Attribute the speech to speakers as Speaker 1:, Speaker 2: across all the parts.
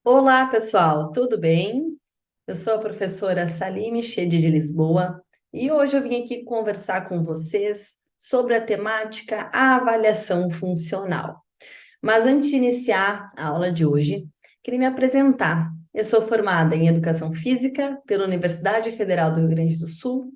Speaker 1: Olá, pessoal, tudo bem? Eu sou a professora Salime Chede de Lisboa e hoje eu vim aqui conversar com vocês sobre a temática avaliação funcional. Mas antes de iniciar a aula de hoje, queria me apresentar. Eu sou formada em Educação Física pela Universidade Federal do Rio Grande do Sul.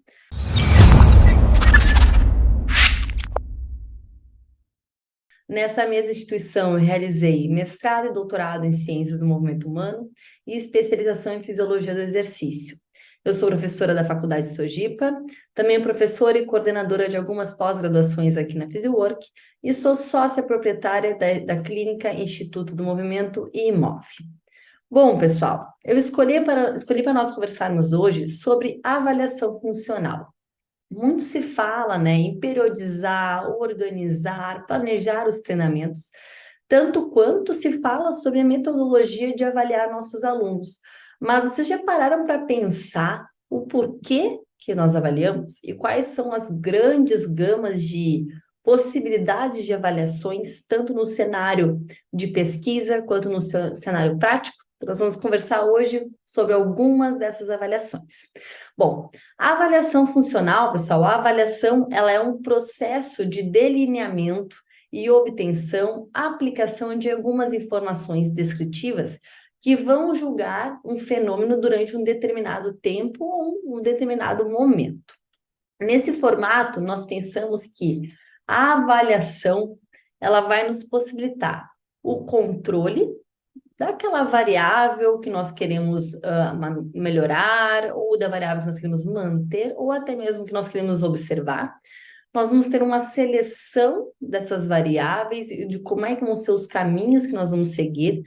Speaker 1: Nessa mesma instituição, eu realizei mestrado e doutorado em Ciências do Movimento Humano e especialização em Fisiologia do Exercício. Eu sou professora da Faculdade de Sojipa, também professora e coordenadora de algumas pós-graduações aqui na Physiwork e sou sócia proprietária da Clínica Instituto do Movimento e IMOV. Bom, pessoal, eu escolhi para nós conversarmos hoje sobre avaliação funcional. Muito se fala, né, em periodizar, organizar, planejar os treinamentos, tanto quanto se fala sobre a metodologia de avaliar nossos alunos. Mas vocês já pararam para pensar o porquê que nós avaliamos e quais são as grandes gamas de possibilidades de avaliações, tanto no cenário de pesquisa quanto no cenário prático? Nós vamos conversar hoje sobre algumas dessas avaliações. Bom, a avaliação funcional, pessoal, a avaliação ela é um processo de delineamento e obtenção, aplicação de algumas informações descritivas que vão julgar um fenômeno durante um determinado tempo ou um determinado momento. Nesse formato, nós pensamos que a avaliação ela vai nos possibilitar o controle daquela variável que nós queremos melhorar, ou da variável que nós queremos manter, ou até mesmo que nós queremos observar. Nós vamos ter uma seleção dessas variáveis e de como é que vão ser os caminhos que nós vamos seguir.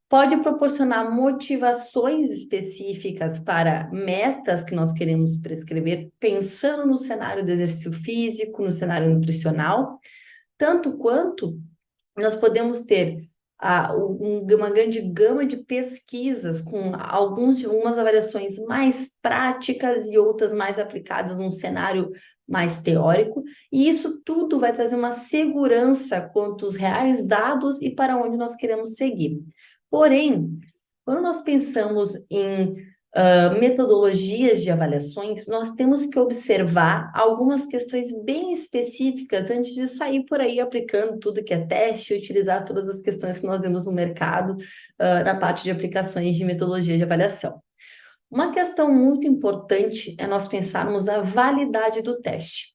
Speaker 1: Pode proporcionar motivações específicas para metas que nós queremos prescrever, pensando no cenário do exercício físico, no cenário nutricional, tanto quanto nós podemos ter uma grande gama de pesquisas com algumas avaliações mais práticas e outras mais aplicadas num cenário mais teórico, e isso tudo vai trazer uma segurança quanto aos reais dados e para onde nós queremos seguir. Porém, quando nós pensamos em metodologias de avaliações, nós temos que observar algumas questões bem específicas antes de sair por aí aplicando tudo que é teste e utilizar todas as questões que nós vemos no mercado na parte de aplicações de metodologia de avaliação. Uma questão muito importante é nós pensarmos a validade do teste.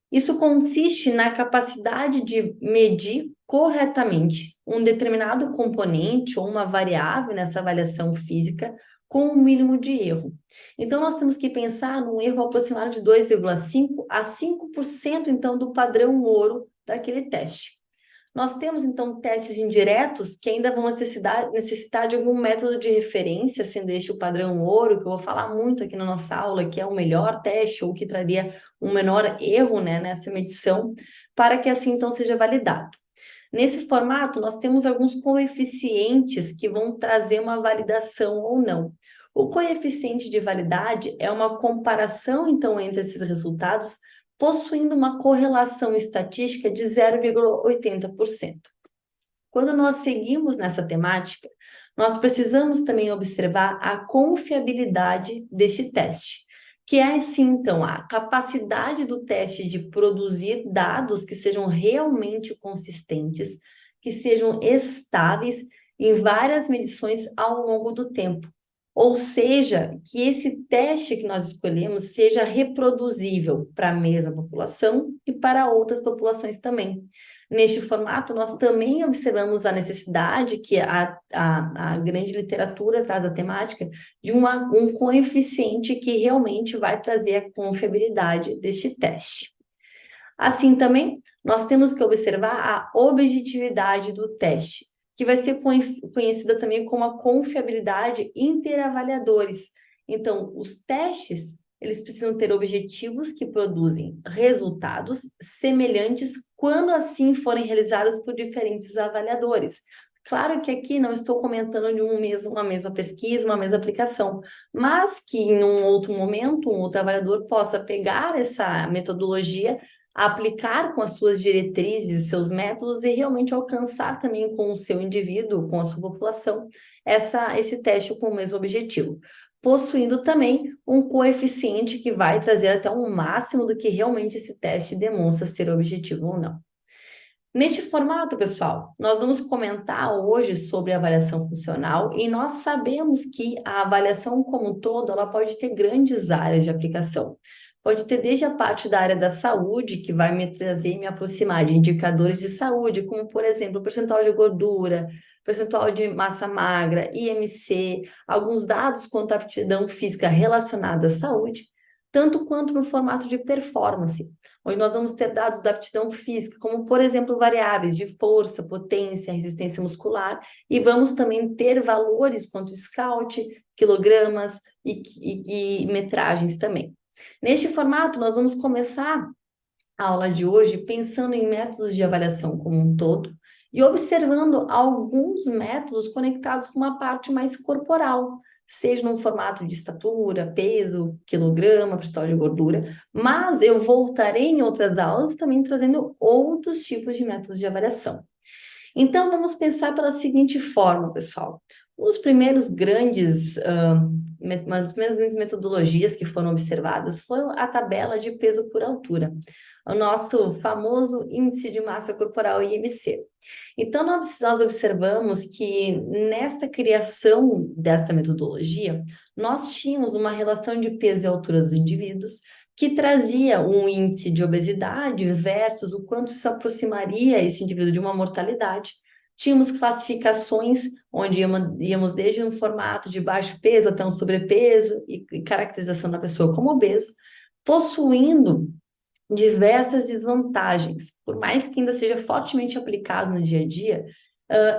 Speaker 1: Isso consiste na capacidade de medir corretamente um determinado componente ou uma variável nessa avaliação física com o mínimo de erro. Então, nós temos que pensar num erro aproximado de 2,5 a 5%, então, do padrão ouro daquele teste. Nós temos, então, testes indiretos que ainda vão necessitar de algum método de referência, sendo este o padrão ouro, que eu vou falar muito aqui na nossa aula, que é o melhor teste ou que traria um menor erro, né, nessa medição, para que assim, então, seja validado. Nesse formato, nós temos alguns coeficientes que vão trazer uma validação ou não. O coeficiente de validade é uma comparação, então, entre esses resultados, possuindo uma correlação estatística de 0,80%. Quando nós seguimos nessa temática, nós precisamos também observar a confiabilidade deste teste, que é, assim, então, a capacidade do teste de produzir dados que sejam realmente consistentes, que sejam estáveis em várias medições ao longo do tempo. Ou seja, que esse teste que nós escolhemos seja reproduzível para a mesma população e para outras populações também. Neste formato, nós também observamos a necessidade que a grande literatura traz a temática de um coeficiente que realmente vai trazer a confiabilidade deste teste. Assim também, nós temos que observar a objetividade do teste, que vai ser conhecida também como a confiabilidade interavaliadores. Então, os testes, eles precisam ter objetivos que produzem resultados semelhantes quando assim forem realizados por diferentes avaliadores. Claro que aqui não estou comentando de uma mesma pesquisa, uma mesma aplicação, mas que em um outro momento, um outro avaliador possa pegar essa metodologia aplicar com as suas diretrizes, seus métodos e realmente alcançar também com o seu indivíduo, com a sua população, esse teste com o mesmo objetivo. Possuindo também um coeficiente que vai trazer até um máximo do que realmente esse teste demonstra ser objetivo ou não. Neste formato, pessoal, nós vamos comentar hoje sobre avaliação funcional e nós sabemos que a avaliação como um todo, ela pode ter grandes áreas de aplicação. Pode ter desde a parte da área da saúde, que vai me trazer e me aproximar de indicadores de saúde, como, por exemplo, percentual de gordura, percentual de massa magra, IMC, alguns dados quanto à aptidão física relacionada à saúde, tanto quanto no formato de performance, onde nós vamos ter dados da aptidão física, como, por exemplo, variáveis de força, potência, resistência muscular, e vamos também ter valores quanto scout, quilogramas e metragens também. Neste formato, nós vamos começar a aula de hoje pensando em métodos de avaliação como um todo e observando alguns métodos conectados com uma parte mais corporal, seja no formato de estatura, peso, quilograma, percentual de gordura, mas eu voltarei em outras aulas também trazendo outros tipos de métodos de avaliação. Então, vamos pensar pela seguinte forma, pessoal. Uma das primeiras grandes metodologias que foram observadas foram a tabela de peso por altura, o nosso famoso índice de massa corporal, IMC. Então, nós observamos que nesta criação desta metodologia, nós tínhamos uma relação de peso e altura dos indivíduos que trazia um índice de obesidade versus o quanto se aproximaria esse indivíduo de uma mortalidade. Tínhamos classificações onde íamos desde um formato de baixo peso até um sobrepeso e caracterização da pessoa como obeso, possuindo diversas desvantagens. Por mais que ainda seja fortemente aplicado no dia a dia,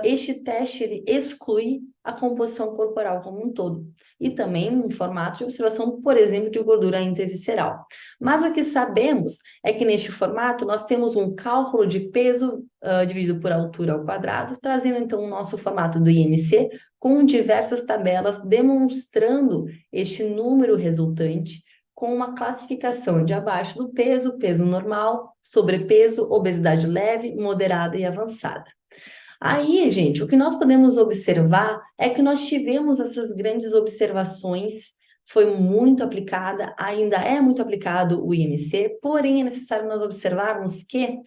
Speaker 1: este teste ele exclui a composição corporal como um todo e também em formato de observação, por exemplo, de gordura intervisceral. Mas o que sabemos é que neste formato nós temos um cálculo de peso dividido por altura ao quadrado, trazendo então o nosso formato do IMC com diversas tabelas demonstrando este número resultante com uma classificação de abaixo do peso, peso normal, sobrepeso, obesidade leve, moderada e avançada. Aí, gente, o que nós podemos observar é que nós tivemos essas grandes observações, foi muito aplicada, ainda é muito aplicado o IMC, porém é necessário nós observarmos que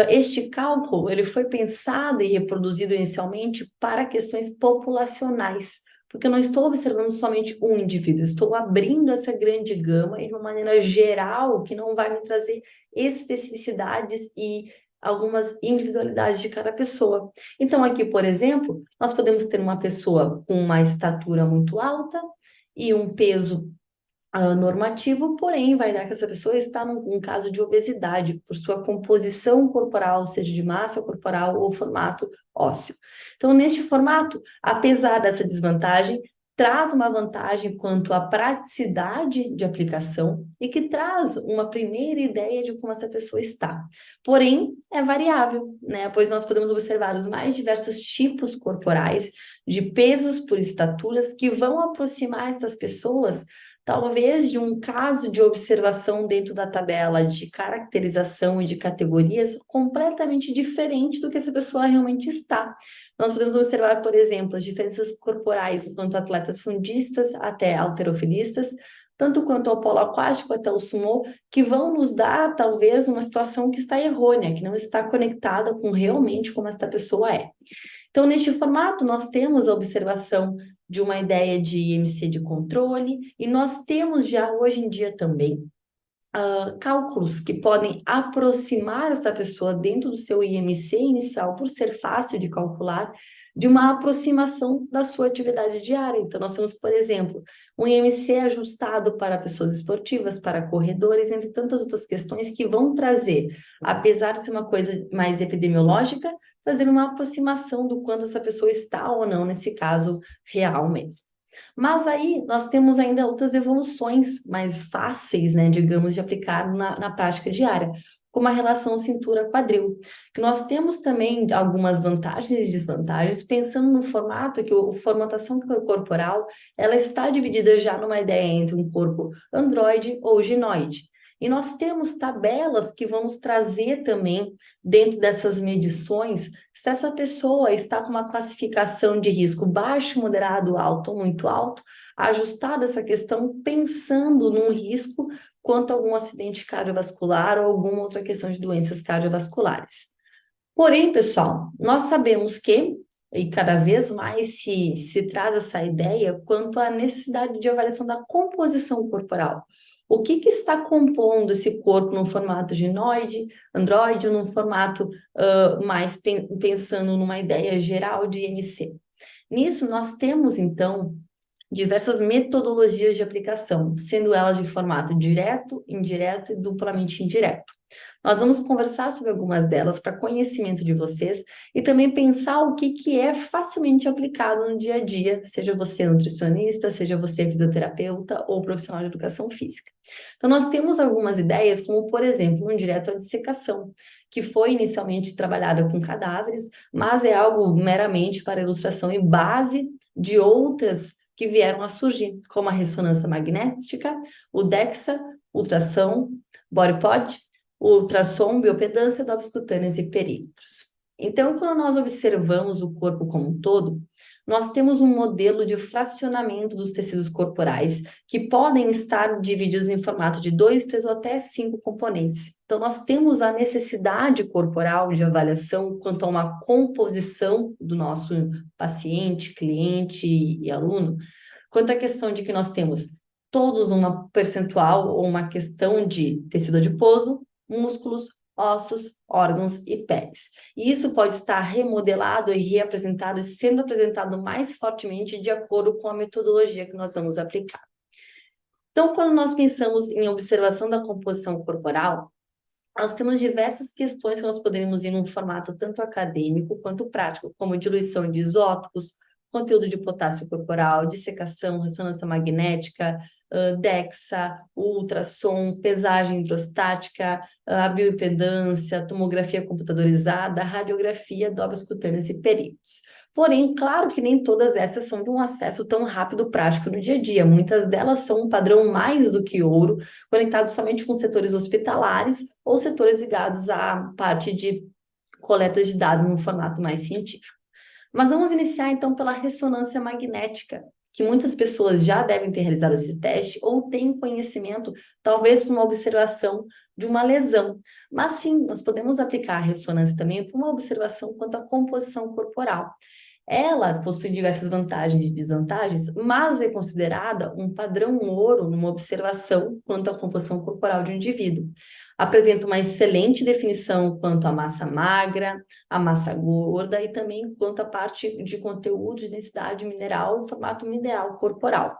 Speaker 1: este cálculo ele foi pensado e reproduzido inicialmente para questões populacionais, porque eu não estou observando somente um indivíduo, estou abrindo essa grande gama e de uma maneira geral que não vai me trazer especificidades e algumas individualidades de cada pessoa. Então, aqui, por exemplo, nós podemos ter uma pessoa com uma estatura muito alta e um peso normativo, porém, vai dar que essa pessoa está num caso de obesidade, por sua composição corporal, seja de massa corporal ou formato ósseo. Então, neste formato, apesar dessa desvantagem, traz uma vantagem quanto à praticidade de aplicação e que traz uma primeira ideia de como essa pessoa está. Porém, é variável, né? Pois nós podemos observar os mais diversos tipos corporais de pesos por estaturas que vão aproximar essas pessoas talvez de um caso de observação dentro da tabela de caracterização e de categorias completamente diferente do que essa pessoa realmente está. Nós podemos observar, por exemplo, as diferenças corporais, quanto atletas fundistas até halterofilistas, tanto quanto ao polo aquático até o sumô, que vão nos dar, talvez, uma situação que está errônea, que não está conectada com realmente como esta pessoa é. Então, neste formato, nós temos a observação de uma ideia de IMC de controle, e nós temos já hoje em dia também cálculos que podem aproximar essa pessoa dentro do seu IMC inicial, por ser fácil de calcular, de uma aproximação da sua atividade diária. Então, nós temos, por exemplo, um IMC ajustado para pessoas esportivas, para corredores, entre tantas outras questões que vão trazer, apesar de ser uma coisa mais epidemiológica, fazer uma aproximação do quanto essa pessoa está ou não nesse caso real mesmo. Mas aí nós temos ainda outras evoluções mais fáceis, né, digamos, de aplicar na prática diária, como a relação cintura-quadril, que nós temos também algumas vantagens e desvantagens, pensando no formato, que a formatação corporal, ela está dividida já numa ideia entre um corpo androide ou ginoide. E nós temos tabelas que vamos trazer também dentro dessas medições, se essa pessoa está com uma classificação de risco baixo, moderado, alto ou muito alto, ajustada essa questão pensando num risco quanto a algum acidente cardiovascular ou alguma outra questão de doenças cardiovasculares. Porém, pessoal, nós sabemos que, e cada vez mais se traz essa ideia quanto à necessidade de avaliação da composição corporal. O que está compondo esse corpo no formato ginoide, androide, ou num formato mais pensando numa ideia geral de IMC? Nisso, nós temos, então, diversas metodologias de aplicação, sendo elas de formato direto, indireto e duplamente indireto. Nós vamos conversar sobre algumas delas para conhecimento de vocês e também pensar o que é facilmente aplicado no dia a dia, seja você nutricionista, seja você fisioterapeuta ou profissional de educação física. Então, nós temos algumas ideias, como, por exemplo, um direto à dissecação, que foi inicialmente trabalhada com cadáveres, mas é algo meramente para ilustração e base de outras que vieram a surgir, como a ressonância magnética, o DEXA, ultrassom, bodypod, o ultrassom, biopedância, dobras cutâneas e perímetros. Então, quando nós observamos o corpo como um todo, nós temos um modelo de fracionamento dos tecidos corporais que podem estar divididos em formato de 2, 3 ou até 5 componentes. Então, nós temos a necessidade corporal de avaliação quanto a uma composição do nosso paciente, cliente e aluno, quanto à questão de que nós temos todos uma percentual ou uma questão de tecido adiposo, músculos, ossos, órgãos e peles. E isso pode estar remodelado e reapresentado, sendo apresentado mais fortemente de acordo com a metodologia que nós vamos aplicar. Então, quando nós pensamos em observação da composição corporal, nós temos diversas questões que nós poderíamos ir num formato tanto acadêmico quanto prático, como diluição de isótopos, conteúdo de potássio corporal, dissecação, ressonância magnética, DEXA, ultrassom, pesagem hidrostática, a bioimpedância, tomografia computadorizada, radiografia, dobras cutâneas e perímetros. Porém, claro que nem todas essas são de um acesso tão rápido prático no dia a dia. Muitas delas são um padrão mais do que ouro, conectados somente com setores hospitalares ou setores ligados à parte de coleta de dados no formato mais científico. Mas vamos iniciar então pela ressonância magnética, que muitas pessoas já devem ter realizado esse teste ou têm conhecimento, talvez por uma observação de uma lesão. Mas sim, nós podemos aplicar a ressonância também para uma observação quanto à composição corporal. Ela possui diversas vantagens e desvantagens, mas é considerada um padrão ouro numa observação quanto à composição corporal de um indivíduo. Apresenta uma excelente definição quanto à massa magra, à massa gorda e também quanto à parte de conteúdo de densidade mineral em formato mineral corporal.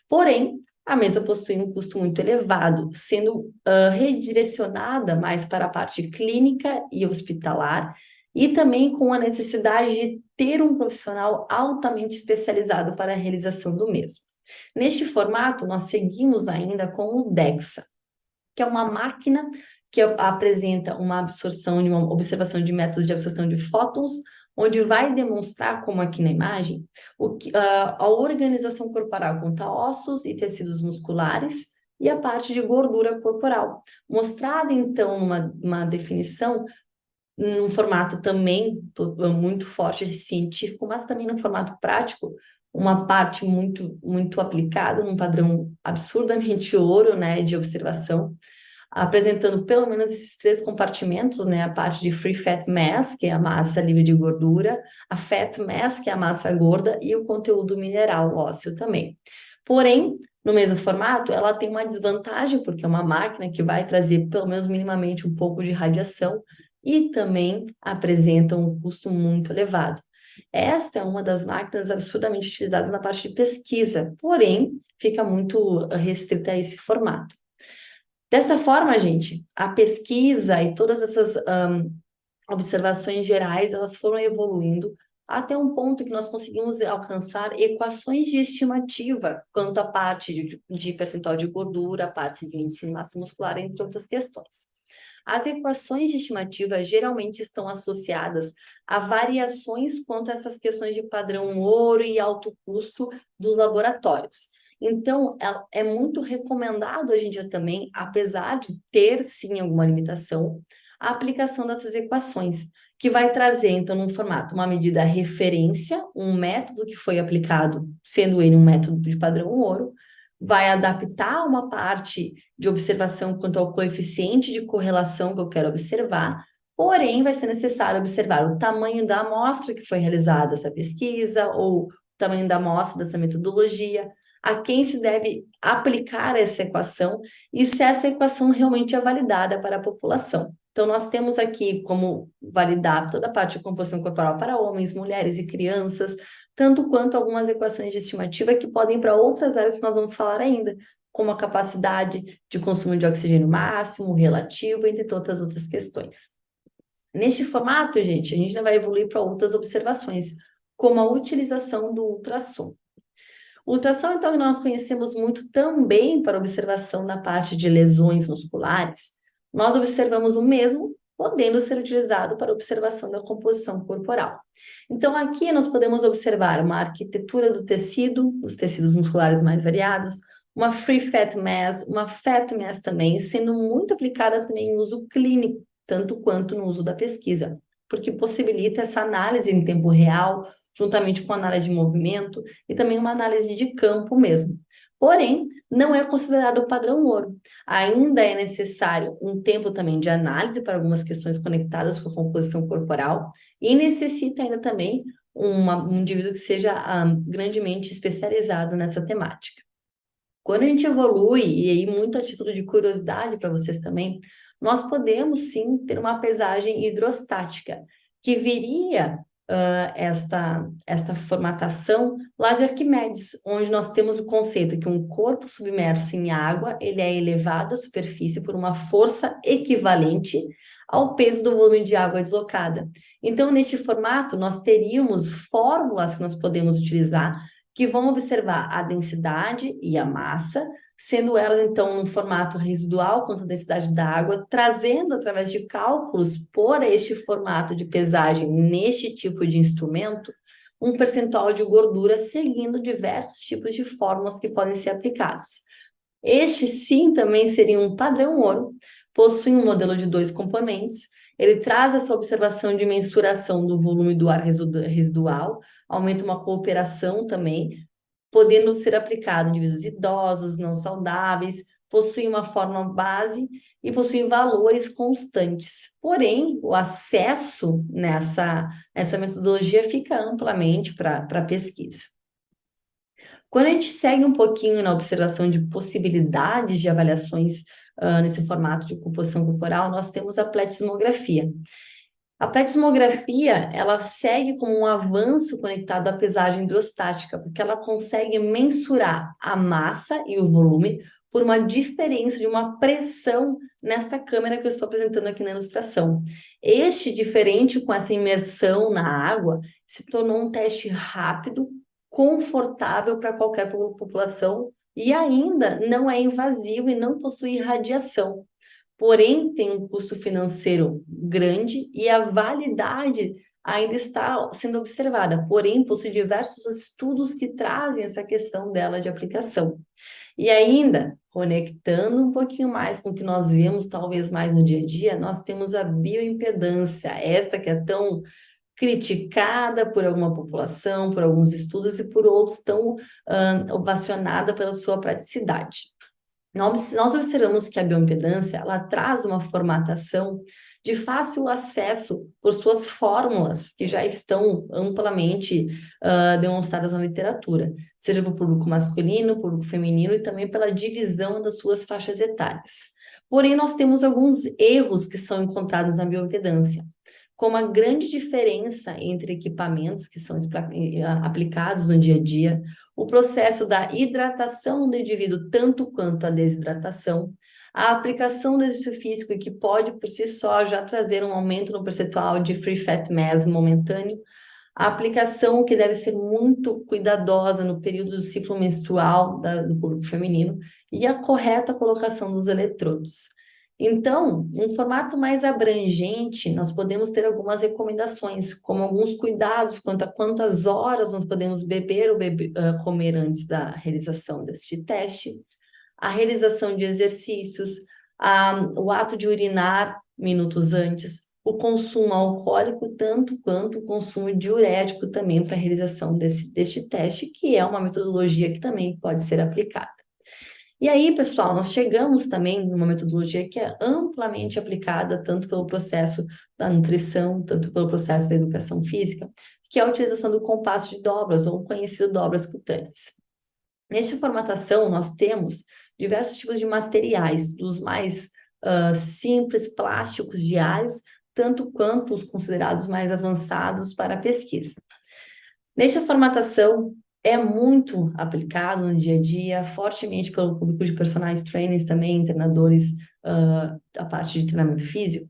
Speaker 1: Porém, a mesa possui um custo muito elevado, sendo redirecionada mais para a parte clínica e hospitalar, e também com a necessidade de ter um profissional altamente especializado para a realização do mesmo. Neste formato, nós seguimos ainda com o DEXA, que é uma máquina que apresenta uma absorção, uma observação de métodos de absorção de fótons, onde vai demonstrar, como aqui na imagem, a organização corporal quanto a ossos e tecidos musculares e a parte de gordura corporal. Mostrada, então, uma definição num formato também muito forte científico, mas também num formato prático, uma parte muito aplicada, num padrão absurdamente ouro, né, de observação, apresentando pelo menos esses 3 compartimentos, né, a parte de free fat mass, que é a massa livre de gordura, a fat mass, que é a massa gorda, e o conteúdo mineral ósseo também. Porém, no mesmo formato, ela tem uma desvantagem, porque é uma máquina que vai trazer pelo menos minimamente um pouco de radiação e também apresenta um custo muito elevado. Esta é uma das máquinas absurdamente utilizadas na parte de pesquisa, porém, fica muito restrita a esse formato. Dessa forma, gente, a pesquisa e todas essas observações gerais, elas foram evoluindo até um ponto que nós conseguimos alcançar equações de estimativa quanto à parte de percentual de gordura, a parte de índice de massa muscular, entre outras questões. As equações de estimativa geralmente estão associadas a variações quanto a essas questões de padrão ouro e alto custo dos laboratórios. Então, é muito recomendado hoje em dia também, apesar de ter sim alguma limitação, a aplicação dessas equações, que vai trazer, então, num formato, uma medida referência, um método que foi aplicado, sendo ele um método de padrão ouro, vai adaptar uma parte de observação quanto ao coeficiente de correlação que eu quero observar, porém, vai ser necessário observar o tamanho da amostra que foi realizada essa pesquisa, ou o tamanho da amostra dessa metodologia, a quem se deve aplicar essa equação e se essa equação realmente é validada para a população. Então, nós temos aqui como validar toda a parte de composição corporal para homens, mulheres e crianças, tanto quanto algumas equações de estimativa que podem ir para outras áreas que nós vamos falar ainda, como a capacidade de consumo de oxigênio máximo, relativo, entre tantas outras questões. Neste formato, gente, a gente ainda vai evoluir para outras observações, como a utilização do ultrassom. O ultrassom, então, nós conhecemos muito também para observação da parte de lesões musculares. Nós observamos o mesmo, podendo ser utilizado para observação da composição corporal. Então, aqui nós podemos observar uma arquitetura do tecido, os tecidos musculares mais variados, uma free fat mass, uma fat mass também, sendo muito aplicada também em uso clínico, tanto quanto no uso da pesquisa, porque possibilita essa análise em tempo real, juntamente com análise de movimento e também uma análise de campo mesmo. Porém, não é considerado o padrão ouro. Ainda é necessário um tempo também de análise para algumas questões conectadas com a composição corporal e necessita ainda também um indivíduo que seja grandemente especializado nessa temática. Quando a gente evolui, e aí muito a título de curiosidade para vocês também, nós podemos sim ter uma pesagem hidrostática, que viria esta formatação lá de Arquimedes, onde nós temos o conceito que um corpo submerso em água, ele é elevado à superfície por uma força equivalente ao peso do volume de água deslocada. Então, neste formato, nós teríamos fórmulas que nós podemos utilizar que vão observar a densidade e a massa, sendo elas, então, no formato residual quanto à densidade da água, trazendo, através de cálculos por este formato de pesagem, neste tipo de instrumento, um percentual de gordura, seguindo diversos tipos de fórmulas que podem ser aplicados. Este, sim, também seria um padrão ouro, possui um modelo de 2 componentes, ele traz essa observação de mensuração do volume do ar residual, aumenta uma cooperação também, podendo ser aplicado em indivíduos idosos, não saudáveis, possui uma forma base e possui valores constantes. Porém, o acesso nessa metodologia fica amplamente para a pesquisa. Quando a gente segue um pouquinho na observação de possibilidades de avaliações nesse formato de composição corporal, nós temos a pletismografia. A pletismografia, ela segue como um avanço conectado à pesagem hidrostática, porque ela consegue mensurar a massa e o volume por uma diferença de uma pressão nesta câmera que eu estou apresentando aqui na ilustração. Este, diferente com essa imersão na água, se tornou um teste rápido, confortável para qualquer população e ainda não é invasivo e não possui radiação. Porém, tem um custo financeiro grande e a validade ainda está sendo observada, porém, possui diversos estudos que trazem essa questão dela de aplicação. E ainda, conectando um pouquinho mais com o que nós vemos, talvez mais no dia a dia, nós temos a bioimpedância, essa que é tão criticada por alguma população, por alguns estudos e por outros tão ovacionada pela sua praticidade. Nós observamos que a bioimpedância, ela traz uma formatação de fácil acesso por suas fórmulas, que já estão amplamente demonstradas na literatura, seja para o público masculino, público feminino e também pela divisão das suas faixas etárias. Porém, nós temos alguns erros que são encontrados na bioimpedância, como a grande diferença entre equipamentos que são aplicados no dia a dia, o processo da hidratação do indivíduo, tanto quanto a desidratação, a aplicação do exercício físico, que pode por si só já trazer um aumento no percentual de free fat mass momentâneo, a aplicação que deve ser muito cuidadosa no período do ciclo menstrual do público feminino e a correta colocação dos eletrodos. Então, um formato mais abrangente, nós podemos ter algumas recomendações, como alguns cuidados quanto a quantas horas nós podemos beber ou comer antes da realização deste teste, a realização de exercícios, o ato de urinar minutos antes, o consumo alcoólico, tanto quanto o consumo diurético também para a realização deste teste, que é uma metodologia que também pode ser aplicada. E aí, pessoal, nós chegamos também numa metodologia que é amplamente aplicada tanto pelo processo da nutrição, tanto pelo processo da educação física, que é a utilização do compasso de dobras, ou conhecido dobras cutâneas. Nesta formatação, nós temos diversos tipos de materiais, dos mais simples, plásticos diários, tanto quanto os considerados mais avançados para a pesquisa. Nesta formatação, é muito aplicado no dia a dia, fortemente pelo público de personagens trainers também, treinadores da parte de treinamento físico,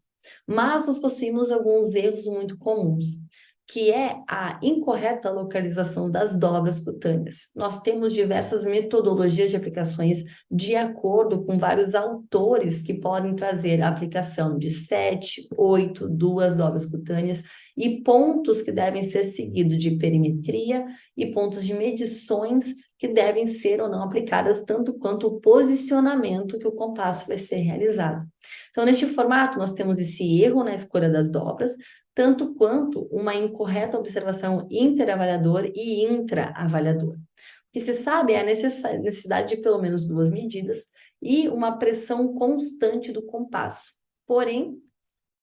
Speaker 1: mas nós possuímos alguns erros muito comuns, que é a incorreta localização das dobras cutâneas. Nós temos diversas metodologias de aplicações de acordo com vários autores que podem trazer a aplicação de 7, 8, 2 dobras cutâneas e pontos que devem ser seguidos de perimetria e pontos de medições que devem ser ou não aplicadas, tanto quanto o posicionamento que o compasso vai ser realizado. Então, neste formato, nós temos esse erro na escolha das dobras, tanto quanto uma incorreta observação interavaliador e intraavaliador. O que se sabe é a necessidade de pelo menos 2 medidas e uma pressão constante do compasso. Porém,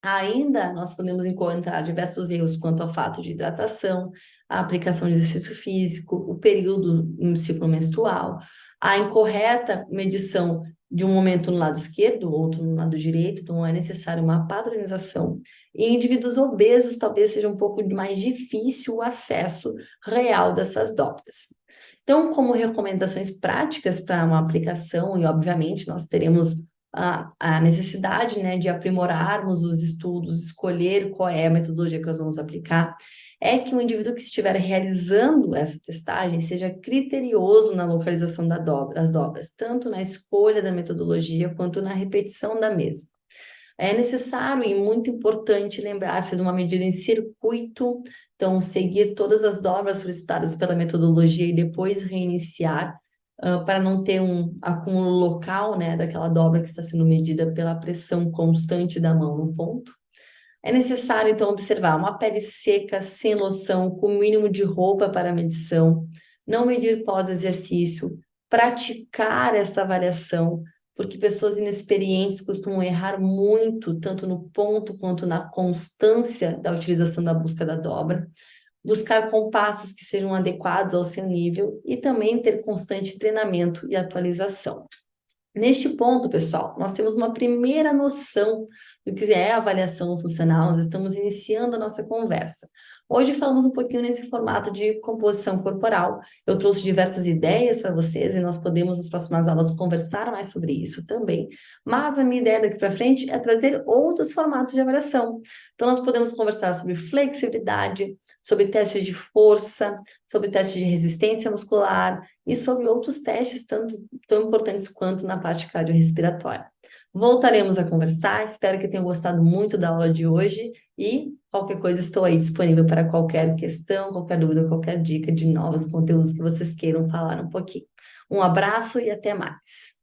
Speaker 1: ainda nós podemos encontrar diversos erros quanto ao fato de hidratação, a aplicação de exercício físico, o período no ciclo menstrual, a incorreta medição de um momento no lado esquerdo, outro no lado direito, então é necessário uma padronização. Em indivíduos obesos, talvez seja um pouco mais difícil o acesso real dessas dobras. Então, como recomendações práticas para uma aplicação, e obviamente nós teremos a necessidade, né, de aprimorarmos os estudos, escolher qual é a metodologia que nós vamos aplicar, é que o indivíduo que estiver realizando essa testagem seja criterioso na localização das dobras, tanto na escolha da metodologia quanto na repetição da mesma. É necessário e muito importante lembrar-se de uma medida em circuito, então seguir todas as dobras solicitadas pela metodologia e depois reiniciar, para não ter um acúmulo local, né, daquela dobra que está sendo medida pela pressão constante da mão no ponto. É necessário, então, observar uma pele seca, sem loção, com o mínimo de roupa para a medição, não medir pós-exercício, praticar esta avaliação, porque pessoas inexperientes costumam errar muito, tanto no ponto quanto na constância da utilização da busca da dobra, buscar compassos que sejam adequados ao seu nível e também ter constante treinamento e atualização. Neste ponto, pessoal, nós temos uma primeira noção do que é a avaliação funcional, nós estamos iniciando a nossa conversa. Hoje falamos um pouquinho nesse formato de composição corporal. Eu trouxe diversas ideias para vocês e nós podemos nas próximas aulas conversar mais sobre isso também. Mas a minha ideia daqui para frente é trazer outros formatos de avaliação. Então nós podemos conversar sobre flexibilidade, sobre testes de força, sobre testes de resistência muscular e sobre outros testes tão importantes quanto na parte cardiorrespiratória. Voltaremos a conversar, espero que tenham gostado muito da aula de hoje e qualquer coisa estou aí disponível para qualquer questão, qualquer dúvida, qualquer dica de novos conteúdos que vocês queiram falar um pouquinho. Um abraço e até mais!